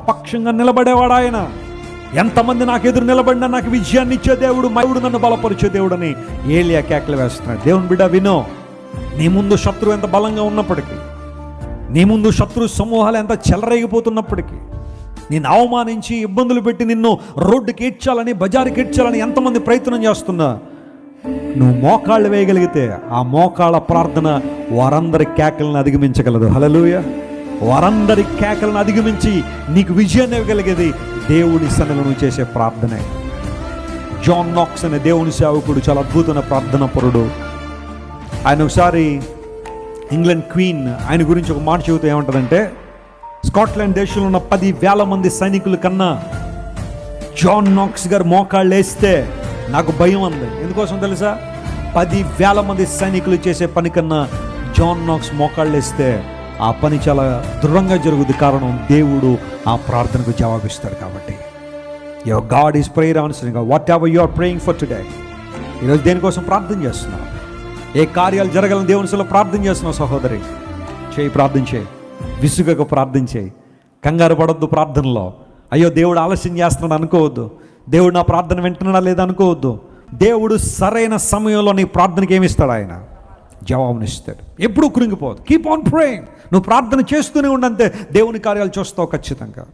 పక్షంగా నిలబడేవాడు ఆయన. ఎంతమంది నాకు ఎదురు నిలబడినా నాకు విజయాన్ని ఇచ్చే దేవుడు, దేవుడు నన్ను బలపరిచే దేవుడు అని ఏలియా కేకలు వేస్తున్నాడు. దేవుని బిడ్డ వినో, నీ ముందు శత్రువు ఎంత బలంగా ఉన్నప్పటికీ, నీ ముందు శత్రు సమూహాలు ఎంత చెలరేగిపోతున్నప్పటికీ, నిన్ను అవమానించి ఇబ్బందులు పెట్టి నిన్ను రోడ్డుకి ఈడ్చాలని, బజారుకి ఈడ్చాలని ఎంతమంది ప్రయత్నం చేస్తున్నా, నువ్వు మోకాళ్ళు వేయగలిగితే ఆ మోకాళ్ళ ప్రార్థన వారందరి కేకలను అధిగమించగలదు. హల్లెలూయా. వారందరి కేకలను అధిగమించి నీకు విజయాన్ని ఇవ్వగలిగేది దేవుని సన్నిధిలో నువ్వు చేసే ప్రార్థనే. జాన్ నాక్స్ అనే దేవుని సేవకుడు చాలా అద్భుతమైన ప్రార్థన పరుడు. ఆయన ఒకసారి ఇంగ్లాండ్ క్వీన్ ఆయన గురించి ఒక మాట చెబుతూ ఏమంటుందంటే, స్కాట్లాండ్ దేశంలో ఉన్న 10,000 మంది సైనికుల కన్నా జాన్ నాక్స్ గారు మోకాళ్ళు వేస్తే నాకు భయం అంది. ఎందుకోసం తెలుసా? 10,000 మంది సైనికులు చేసే పని కన్నా జాన్ నాక్స్ మోకాళ్ళు వేస్తే ఆ పని చాలా దృఢంగా జరుగుతుంది. కారణం, దేవుడు ఆ ప్రార్థనకు జవాబిస్తాడు కాబట్టి. Your God is prayer answering. Whatever you are praying for today. ఈరోజు దేనికోసం ప్రార్థన చేస్తున్నావు? ఏ కార్యాలు జరగాలని దేవుని సన్నిధిలో ప్రార్థన చేస్తున్నావు సహోదరి? చేయి, ప్రార్థన చేయి. విసుగకు ప్రార్థన చేయి. కంగారు పడొద్దు ప్రార్థనలో. అయ్యో దేవుడు ఆలస్యం చేస్తున్నాడు అనుకోవద్దు. దేవుడు నా ప్రార్థన వింటున్నాడా లేదా అనుకోవద్దు. దేవుడు సరైన సమయంలో నీ ప్రార్థనకి ఏమిస్తాడు? ఆయన జవాబునిస్తాడు. ఎప్పుడూ కృంగిపోవద్దు. Keep on praying. నువ్వు ప్రార్థన చేస్తూనే ఉండంతే దేవుని కార్యాలు చూస్తావు ఖచ్చితంగా.